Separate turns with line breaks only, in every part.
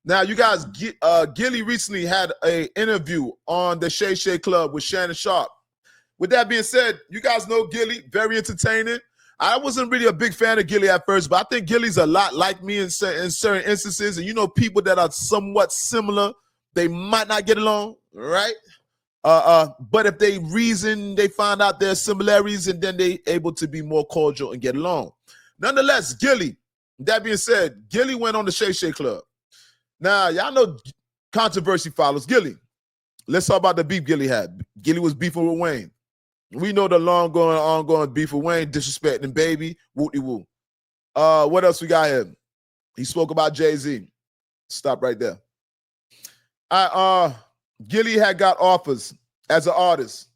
Now, you guys, Gilly recently had an interview on the Shay Shay Club with Shannon Sharpe. With that being said, you guys know Gilly, very entertaining. I wasn't really a big fan of Gilly at first, but I think Gilly's a lot like me in certain instances. And you know, people that are somewhat similar, they might not get along, right? But if they reason, they find out their similarities, and then they able to be more cordial and get along. Nonetheless, Gilly, that being said, Gilly went on the Shay Shay Club. Now, y'all know controversy follows Gilly. Let's talk about the beef Gilly had. Gilly was beefing with Wayne. We know the ongoing beef with Wayne, disrespecting Baby, woo-de-woo. What else we got here? He spoke about Jay-Z. Stop right there. Gilly had got offers as an artist.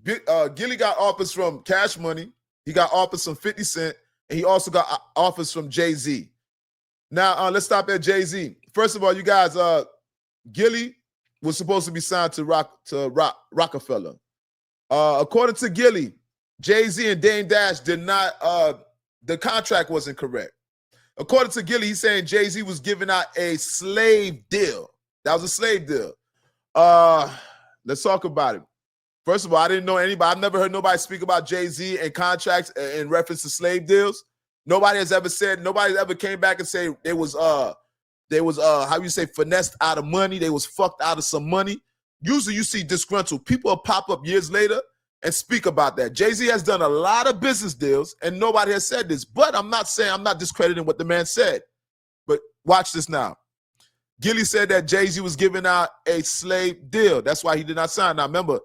Gilly got offers from Cash Money. He got offers from 50 Cent. And he also got offers from Jay-Z. Now, let's stop at Jay-Z. First of all, you guys, Gilly was supposed to be signed to Rockefeller. According to Gilly, Jay-Z and Dame Dash did not, the contract wasn't correct. According to Gilly, he's saying Jay-Z was giving out a slave deal. That was a slave deal. Let's talk about it. First of all, I didn't know anybody. I've never heard nobody speak about Jay-Z and contracts in reference to slave deals. Nobody has ever said, nobody ever came back and said they was how you say, finessed out of money. They was fucked out of some money. Usually you see disgruntled people will pop up years later and speak about that. Jay-Z has done a lot of business deals and nobody has said this, but I'm not discrediting what the man said. But watch this now. Gilly said that Jay-Z was giving out a slave deal. That's why he did not sign. Now remember,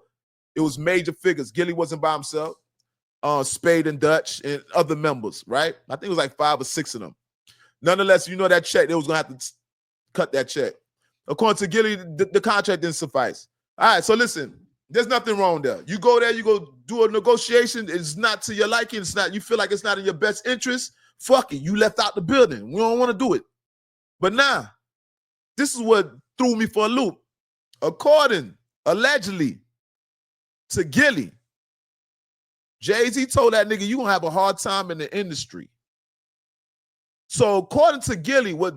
it was major figures. Gilly wasn't by himself. Spade and Dutch and other members, right? I think it was like 5 or 6 of them. Nonetheless, you know that check, they was going to have to cut that check. According to Gilly, the contract didn't suffice. All right, so listen, there's nothing wrong there. You go there, you go do a negotiation. It's not to your liking. It's not, you feel like it's not in your best interest. Fuck it. You left out the building. We don't want to do it. But now, this is what threw me for a loop. According, allegedly, to Gilly, Jay-Z told that nigga, you gonna have a hard time in the industry. So according to Gilly, what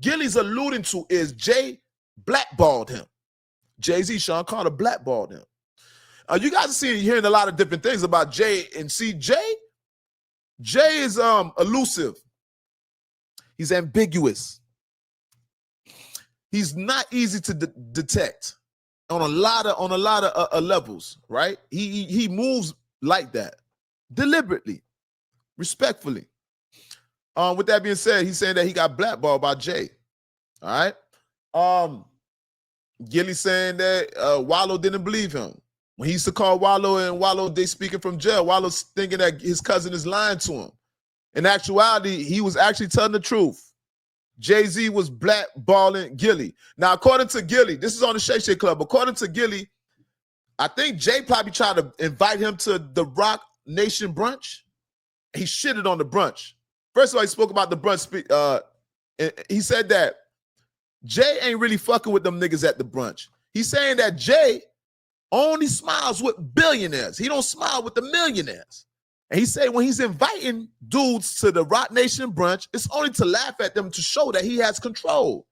Gilly's alluding to is Jay blackballed him. Jay-Z, Sean Carter blackballed him. You guys are hearing a lot of different things about Jay. And see, Jay is elusive. He's ambiguous. He's not easy to detect on a lot of levels, right? He moves like that, deliberately, respectfully. With that being said, he's saying that he got blackballed by Jay. All right. Gilly saying that Wallow didn't believe him. When he used to call Wallow and Wallow, they speaking from jail, Wallow's thinking that his cousin is lying to him. In actuality, he was actually telling the truth. Jay-Z was blackballing Gilly. Now, according to Gilly, this is on the Shay Shay Club. According to Gilly, I think Jay probably tried to invite him to the Roc Nation Brunch. He shitted on the brunch. First of all, he spoke about the brunch. He said that Jay ain't really fucking with them niggas at the brunch. He's saying that Jay only smiles with billionaires. He don't smile with the millionaires. And he said when he's inviting dudes to the Roc Nation Brunch, it's only to laugh at them to show that he has control.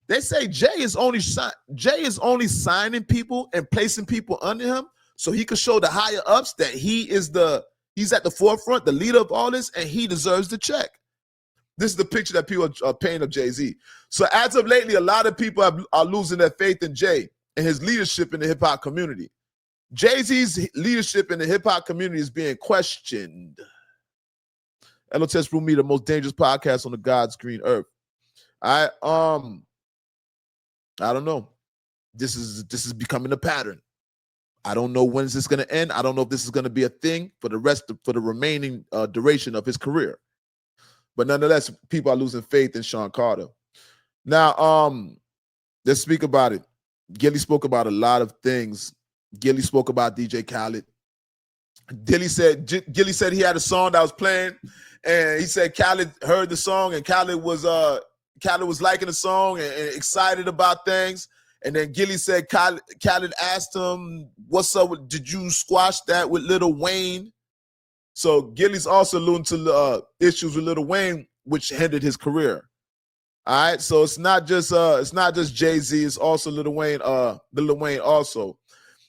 They say Jay is only signing people and placing people under him so he could show the higher ups that he's at the forefront, the leader of all this, and he deserves the check. This is the picture that people are painting of Jay-Z. So as of lately, a lot of people are losing their faith in Jay and his leadership in the hip-hop community. Jay-Z's leadership in the hip-hop community is being questioned. L.O.T.S Prove Me, the most dangerous podcast on the God's green earth. I don't know. This is becoming a pattern. I don't know when is this going to end. I don't know if this is going to be a thing for the remaining duration of his career. But nonetheless, people are losing faith in Sean Carter. Now, let's speak about it. Gilly spoke about a lot of things. Gilly spoke about DJ Khaled. Gilly said he had a song that was playing, and he said Khaled heard the song, and Khaled was liking the song and excited about things. And then Gilly said Khaled asked him, "What's up? Did you squash that with Lil Wayne?" So Gilly's also alluding to issues with Lil Wayne, which hindered his career. All right, so it's not just Jay-Z, it's also Lil Wayne also.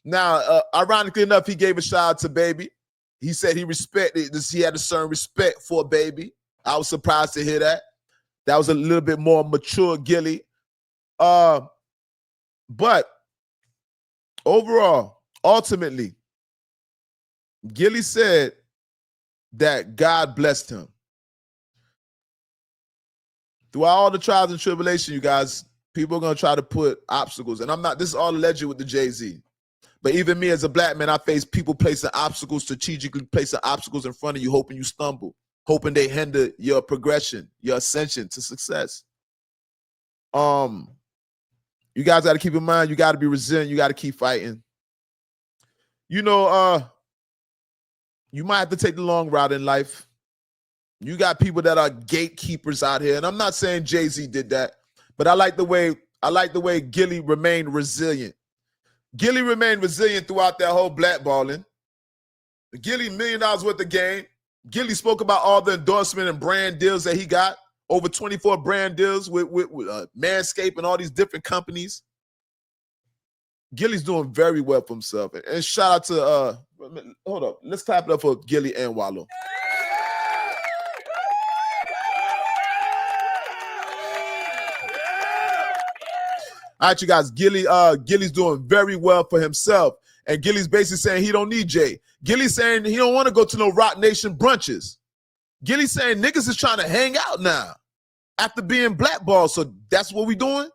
Now, ironically enough, he gave a shout out to Baby. He said he respected this, he had a certain respect for Baby. I was surprised to hear that. That was a little bit more mature Gilly. But overall, ultimately, Gilly said that God blessed him. Throughout all the trials and tribulation, you guys, people are going to try to put obstacles. And this is all alleged with the Jay-Z. But even me as a black man, I face people placing obstacles, strategically placing obstacles in front of you, hoping you stumble, hoping they hinder your progression, your ascension to success. You guys got to keep in mind, you got to be resilient. You got to keep fighting. You know, you might have to take the long route in life. You got people that are gatekeepers out here, and I'm not saying Jay-Z did that, but I like the way Gilly remained resilient. Gilly remained resilient throughout that whole blackballing. Gilly, $1 million worth of game. Gilly spoke about all the endorsement and brand deals that he got. Over 24 brand deals with Manscaped and all these different companies. Gilly's doing very well for himself. And shout out to, hold up, let's clap it up for Gilly and Wallow. All right, you guys, Gilly's doing very well for himself. And Gilly's basically saying he don't need Jay. Gilly's saying he don't want to go to no Roc Nation brunches. Gilly's saying niggas is trying to hang out now after being blackballed. So that's what we doing?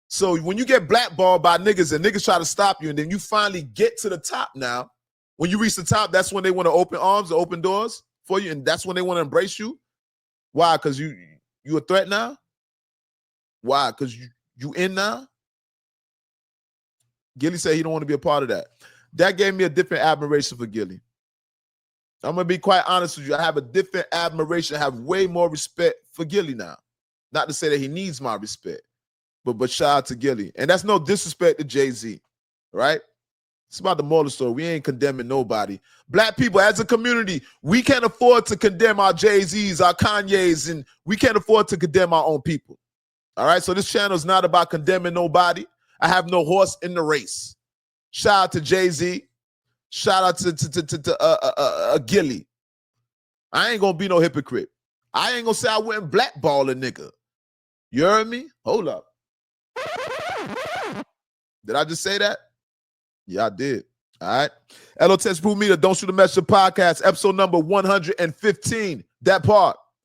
So when you get blackballed by niggas and niggas try to stop you and then you finally get to the top now, when you reach the top, that's when they want to open arms or open doors for you, and that's when they want to embrace you. Why? Because you a threat now? Why? Because you in now? Gilly said he don't want to be a part of that. That gave me a different admiration for Gilly. I'm going to be quite honest with you. I have a different admiration. I have way more respect for Gilly now. Not to say that he needs my respect, but shout out to Gilly. And that's no disrespect to Jay-Z, right? It's about the moral story. We ain't condemning nobody. Black people, as a community, we can't afford to condemn our Jay-Z's, our Kanye's, and we can't afford to condemn our own people. All right? So this channel is not about condemning nobody. I have no horse in the race. Shout out to Jay-Z. Shout out to Gilly. I ain't gonna be no hypocrite. I ain't gonna say I wouldn't blackball a nigga. You heard me? Hold up. Did I just say that? Yeah, I did. All right. L.O.T.S. Prove Me the Don't Shoot a Messenger podcast, episode number 115. That part.